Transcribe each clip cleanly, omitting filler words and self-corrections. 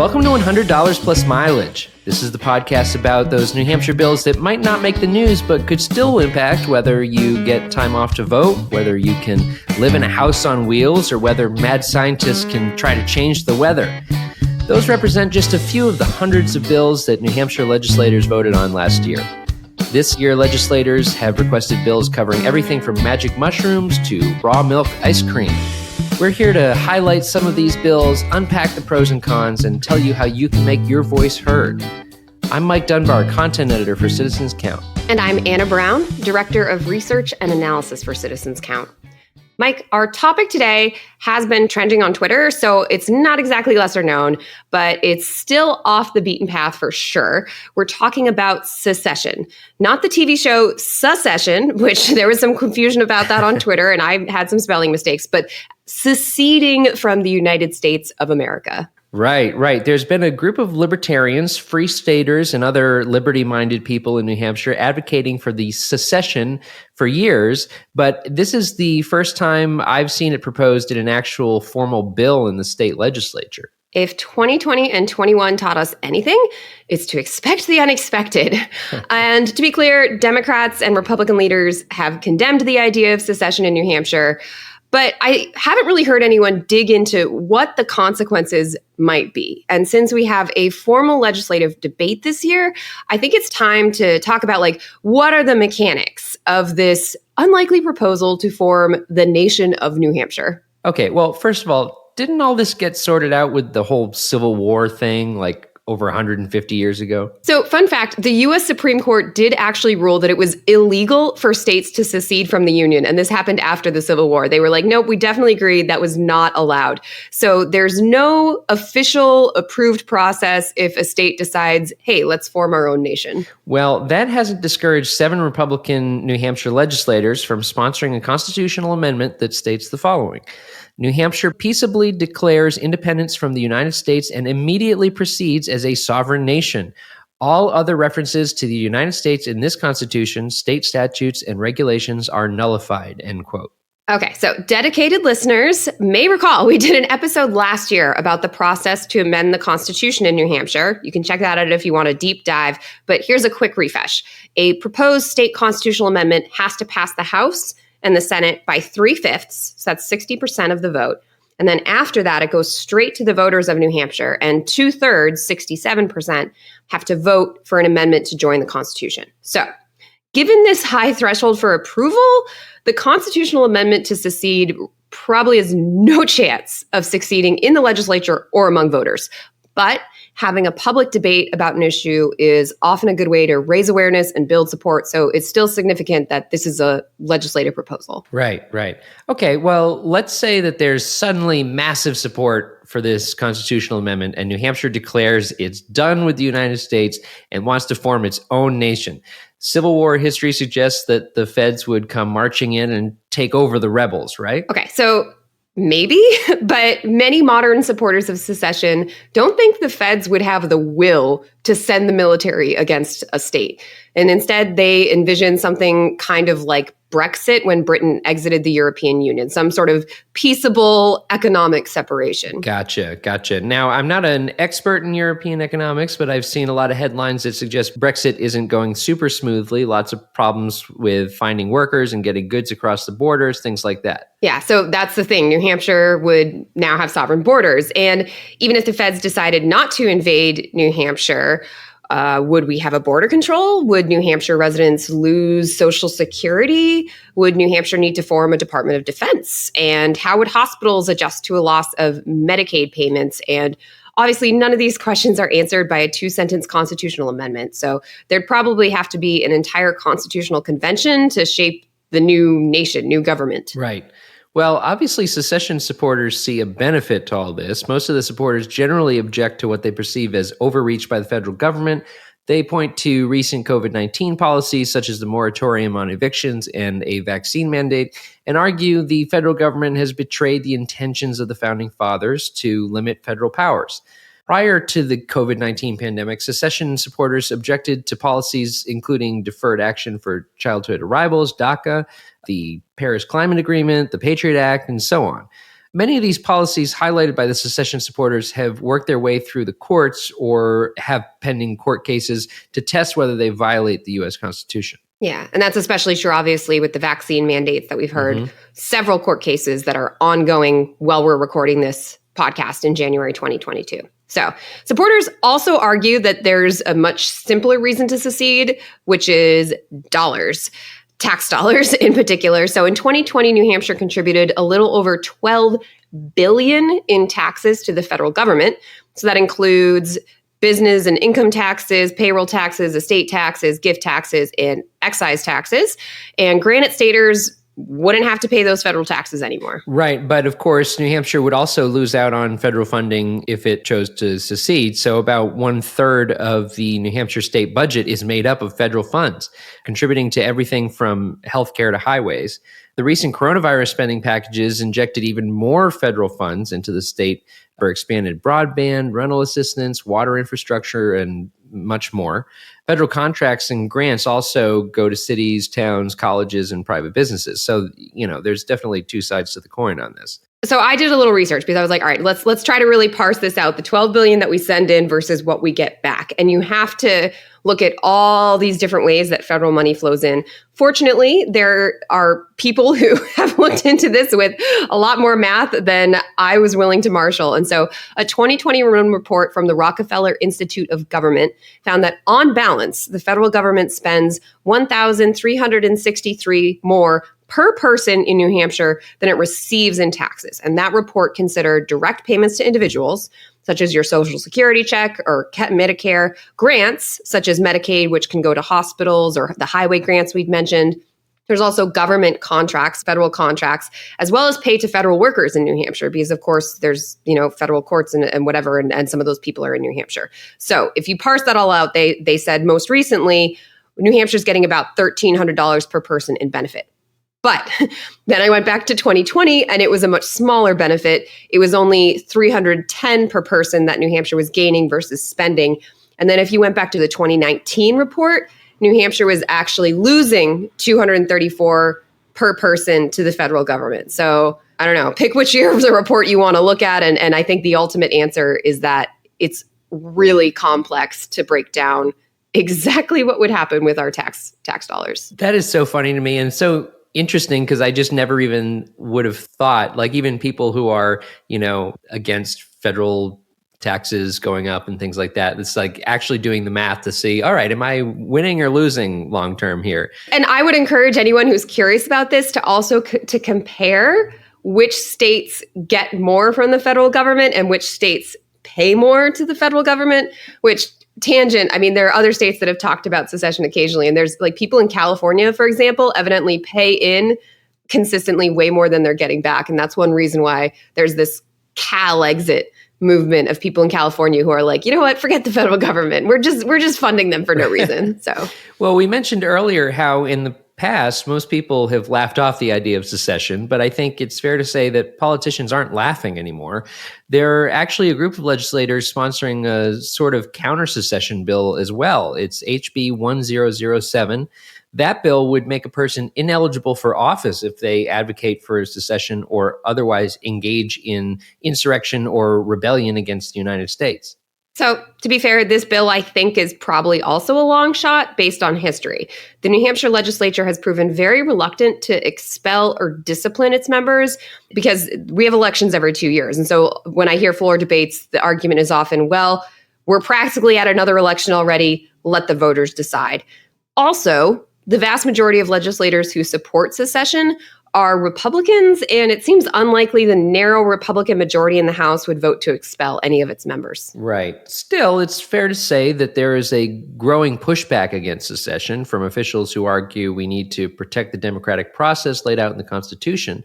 Welcome to $100 Plus Mileage. This is the podcast about those New Hampshire bills that might not make the news but could still impact whether you get time off to vote, whether you can live in a house on wheels, or whether mad scientists can try to change the weather. Those represent just a few of the hundreds of bills that New Hampshire legislators voted on last year. This year, legislators have requested bills covering everything from magic mushrooms to raw milk ice cream. We're here to highlight some of these bills, unpack the pros and cons, and tell you how you can make your voice heard. I'm Mike Dunbar, content editor for Citizens Count. And I'm Anna Brown, director of research and analysis for Citizens Count. Mike, our topic today has been trending on Twitter, so it's not exactly lesser known, but it's still off the beaten path for sure. We're talking about secession, not the TV show Secession, which there was some confusion about that on Twitter, and I had some spelling mistakes, but seceding from the United States of America. Right. There's been a group of libertarians, free staters, and other liberty-minded people in New Hampshire advocating for the secession for years, but this is the first time I've seen it proposed in an actual formal bill in the state legislature. If 2020 and 21 taught us anything, it's to expect the unexpected. And to be clear, Democrats and Republican leaders have condemned the idea of secession in New Hampshire, but I haven't really heard anyone dig into what the consequences might be. And since we have a formal legislative debate this year, I think it's time to talk about, what are the mechanics of this unlikely proposal to form the nation of New Hampshire? Okay, well, first of all, didn't all this get sorted out with the whole Civil War thing, over 150 years ago? So, fun fact, the U.S. Supreme Court did actually rule that it was illegal for states to secede from the Union. And this happened after the Civil War. They were like, nope, we definitely agreed that was not allowed. So there's no official approved process if a state decides, hey, let's form our own nation. Well, that hasn't discouraged 7 Republican New Hampshire legislators from sponsoring a constitutional amendment that states the following. New Hampshire peaceably declares independence from the United States and immediately proceeds as a sovereign nation. All other references to the United States in this Constitution, state statutes, and regulations are nullified, end quote. Okay, so dedicated listeners may recall we did an episode last year about the process to amend the Constitution in New Hampshire. You can check that out if you want a deep dive, but here's a quick refresh. A proposed state constitutional amendment has to pass the House and the Senate by 3/5, so that's 60% of the vote. And then after that, it goes straight to the voters of New Hampshire, and 2/3, 67%, have to vote for an amendment to join the Constitution. So, given this high threshold for approval, the constitutional amendment to secede probably has no chance of succeeding in the legislature or among voters. But having a public debate about an issue is often a good way to raise awareness and build support. So it's still significant that this is a legislative proposal. Right. Okay, well, let's say that there's suddenly massive support for this constitutional amendment and New Hampshire declares it's done with the United States and wants to form its own nation. Civil War history suggests that the feds would come marching in and take over the rebels, right? Okay, so maybe, but many modern supporters of secession don't think the feds would have the will to send the military against a state. And instead, they envision something kind of like Brexit when Britain exited the European Union, some sort of peaceable economic separation. Gotcha. Now, I'm not an expert in European economics, but I've seen a lot of headlines that suggest Brexit isn't going super smoothly. Lots of problems with finding workers and getting goods across the borders, things like that. Yeah, so that's the thing. New Hampshire would now have sovereign borders. And even if the feds decided not to invade New Hampshire, would we have a border control? Would New Hampshire residents lose Social Security? Would New Hampshire need to form a Department of Defense? And how would hospitals adjust to a loss of Medicaid payments? And obviously, none of these questions are answered by a 2-sentence constitutional amendment. So there'd probably have to be an entire constitutional convention to shape the new nation, new government. Right. Well, obviously, secession supporters see a benefit to all this. Most of the supporters generally object to what they perceive as overreach by the federal government. They point to recent COVID-19 policies, such as the moratorium on evictions and a vaccine mandate, and argue the federal government has betrayed the intentions of the founding fathers to limit federal powers. Prior to the COVID-19 pandemic, secession supporters objected to policies including deferred action for childhood arrivals, DACA, the Paris Climate Agreement, the Patriot Act, and so on. Many of these policies highlighted by the secession supporters have worked their way through the courts or have pending court cases to test whether they violate the U.S. Constitution. Yeah, and that's especially true, obviously, with the vaccine mandates that we've heard several court cases that are ongoing while we're recording this podcast in January 2022. So supporters also argue that there's a much simpler reason to secede, which is dollars. Tax dollars in particular. So in 2020, New Hampshire contributed a little over $12 billion in taxes to the federal government. So that includes business and income taxes, payroll taxes, estate taxes, gift taxes, and excise taxes. And Granite Staters wouldn't have to pay those federal taxes anymore. Right. But of course, New Hampshire would also lose out on federal funding if it chose to secede. So about 1/3 of the New Hampshire state budget is made up of federal funds, contributing to everything from healthcare to highways. The recent coronavirus spending packages injected even more federal funds into the state for expanded broadband, rental assistance, water infrastructure, and much more. Federal contracts and grants also go to cities, towns, colleges, and private businesses. So, there's definitely two sides to the coin on this. So I did a little research because I was like, all right, let's try to really parse this out, the $12 billion that we send in versus what we get back. And you have to look at all these different ways that federal money flows in. Fortunately, there are people who have looked into this with a lot more math than I was willing to marshal. And so a 2021 report from the Rockefeller Institute of Government found that on balance, the federal government spends $1,363 more per person in New Hampshire than it receives in taxes. And that report considered direct payments to individuals, such as your Social Security check or Medicare, grants, such as Medicaid, which can go to hospitals, or the highway grants we've mentioned. There's also government contracts, federal contracts, as well as pay to federal workers in New Hampshire, because of course there's, federal courts and whatever, and some of those people are in New Hampshire. So if you parse that all out, they said most recently, New Hampshire's getting about $1,300 per person in benefit. But then I went back to 2020 and it was a much smaller benefit. It was only $310 per person that New Hampshire was gaining versus spending. And then if you went back to the 2019 report, New Hampshire was actually losing $234 per person to the federal government. So I don't know, pick which year of the report you want to look at. And I think the ultimate answer is that it's really complex to break down exactly what would happen with our tax dollars. That is so funny to me. And so interesting, because I just never even would have thought, like even people who are, against federal taxes going up and things like that, it's like actually doing the math to see, all right, am I winning or losing long term here? And I would encourage anyone who's curious about this to also to compare which states get more from the federal government and which states pay more to the federal government, which tangent, I mean, there are other states that have talked about secession occasionally, and there's like people in California, for example, evidently pay in consistently way more than they're getting back. And that's one reason why there's this Cal exit movement of people in California who are like, you know what, forget the federal government. We're just funding them for no reason. So, well, we mentioned earlier how in the past, most people have laughed off the idea of secession, but I think it's fair to say that politicians aren't laughing anymore. There are actually a group of legislators sponsoring a sort of counter-secession bill as well. It's HB 1007. That bill would make a person ineligible for office if they advocate for secession or otherwise engage in insurrection or rebellion against the United States. So, to be fair, this bill, I think, is probably also a long shot based on history. The New Hampshire legislature has proven very reluctant to expel or discipline its members because we have elections every 2 years. And so when I hear floor debates, the argument is often, well, we're practically at another election already. Let the voters decide. Also, the vast majority of legislators who support secession are Republicans, and it seems unlikely the narrow Republican majority in the House would vote to expel any of its members. Right. Still, it's fair to say that there is a growing pushback against secession from officials who argue we need to protect the democratic process laid out in the Constitution.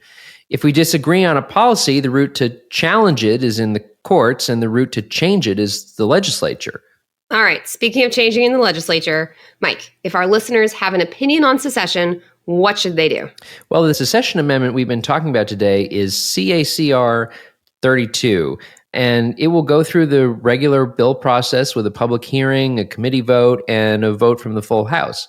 If we disagree on a policy, the route to challenge it is in the courts, and the route to change it is the legislature. All right. Speaking of changing in the legislature, Mike, if our listeners have an opinion on secession, what should they do? Well, the secession amendment we've been talking about today is CACR 32, and it will go through the regular bill process with a public hearing, a committee vote, and a vote from the full House.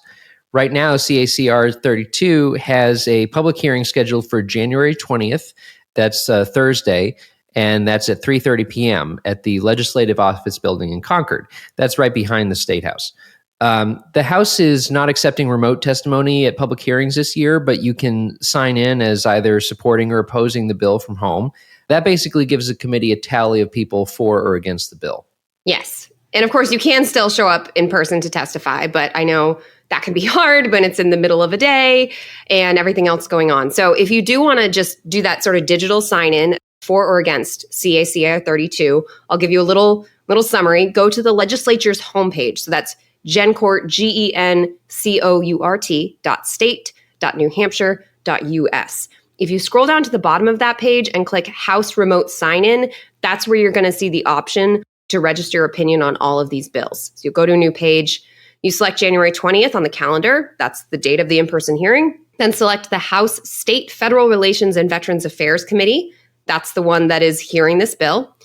Right now, CACR 32 has a public hearing scheduled for January 20th. That's Thursday, and that's at 3:30 p.m. at the Legislative Office Building in Concord. That's right behind the State House. The House is not accepting remote testimony at public hearings this year, but you can sign in as either supporting or opposing the bill from home. That basically gives the committee a tally of people for or against the bill. Yes. And of course, you can still show up in person to testify, but I know that can be hard when it's in the middle of a day and everything else going on. So if you do want to just do that sort of digital sign-in for or against CACR 32, I'll give you a little summary. Go to the legislature's homepage. So that's GenCourt, GENCOURT.state.newhampshire.us. If you scroll down to the bottom of that page and click House Remote Sign-In, that's where you're going to see the option to register your opinion on all of these bills. So you go to a new page, you select January 20th on the calendar. That's the date of the in-person hearing. Then select the House State Federal Relations and Veterans Affairs Committee. That's the one that is hearing this bill.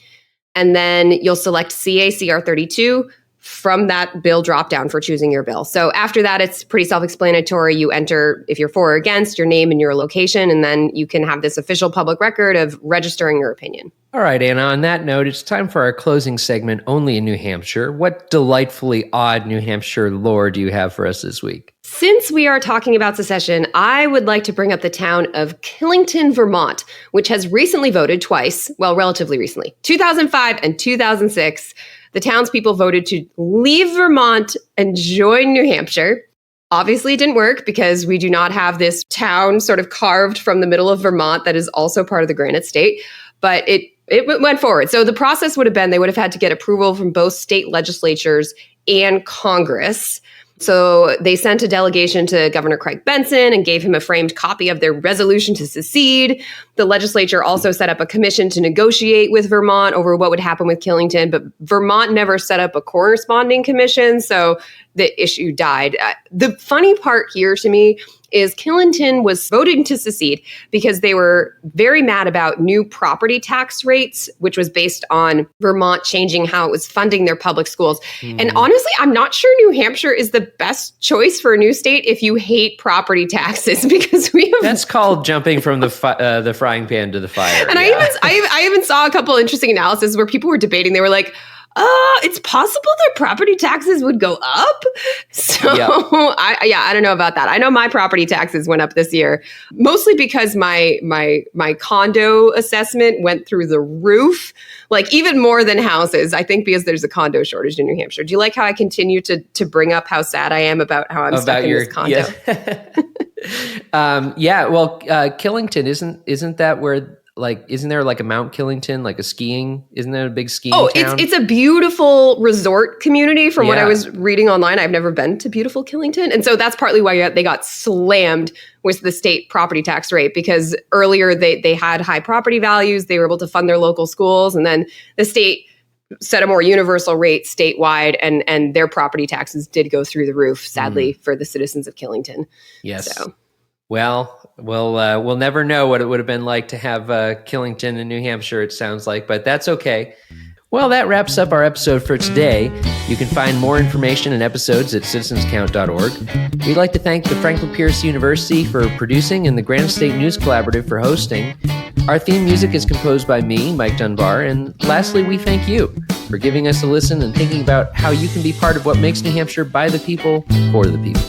And then you'll select CACR 32 from that bill dropdown for choosing your bill. So after that, it's pretty self-explanatory. You enter, if you're for or against, your name and your location, and then you can have this official public record of registering your opinion. All right, Anna, on that note, it's time for our closing segment, Only in New Hampshire. What delightfully odd New Hampshire lore do you have for us this week? Since we are talking about secession, I would like to bring up the town of Killington, Vermont, which has recently voted twice, well, relatively recently, 2005 and 2006. The townspeople voted to leave Vermont and join New Hampshire. Obviously, it didn't work because we do not have this town sort of carved from the middle of Vermont that is also part of the Granite State, but it went forward. So the process would have been they would have had to get approval from both state legislatures and Congress. So they sent a delegation to Governor Craig Benson and gave him a framed copy of their resolution to secede. The legislature also set up a commission to negotiate with Vermont over what would happen with Killington, but Vermont never set up a corresponding commission, so the issue died. The funny part here to me is Killington was voting to secede because they were very mad about new property tax rates, which was based on Vermont changing how it was funding their public schools. And honestly, I'm not sure New Hampshire is the best choice for a new state if you hate property taxes, because we have... That's called jumping from the frying pan to the fire. And yeah. I even saw a couple interesting analyses where people were debating. They were like, it's possible their property taxes would go up. So yep. I don't know about that. I know my property taxes went up this year, mostly because my condo assessment went through the roof, like even more than houses. I think because there's a condo shortage in New Hampshire. Do you like how I continue to bring up how sad I am about how I'm stuck in this condo? Yeah. Well, Killington isn't that where? Like, isn't there like a Mount Killington, like a skiing? Isn't that a big skiing town? It's a beautiful resort community from what I was reading online. I've never been to beautiful Killington. And so that's partly why they got slammed with the state property tax rate, because earlier they had high property values. They were able to fund their local schools. And then the state set a more universal rate statewide, and their property taxes did go through the roof, sadly, for the citizens of Killington. Yes. So. Well, we'll never know what it would have been like to have Killington in New Hampshire, it sounds like, but that's okay. Well, that wraps up our episode for today. You can find more information and episodes at citizenscount.org. We'd like to thank the Franklin Pierce University for producing and the Granite State News Collaborative for hosting. Our theme music is composed by me, Mike Dunbar, and lastly, we thank you for giving us a listen and thinking about how you can be part of what makes New Hampshire by the people, for the people.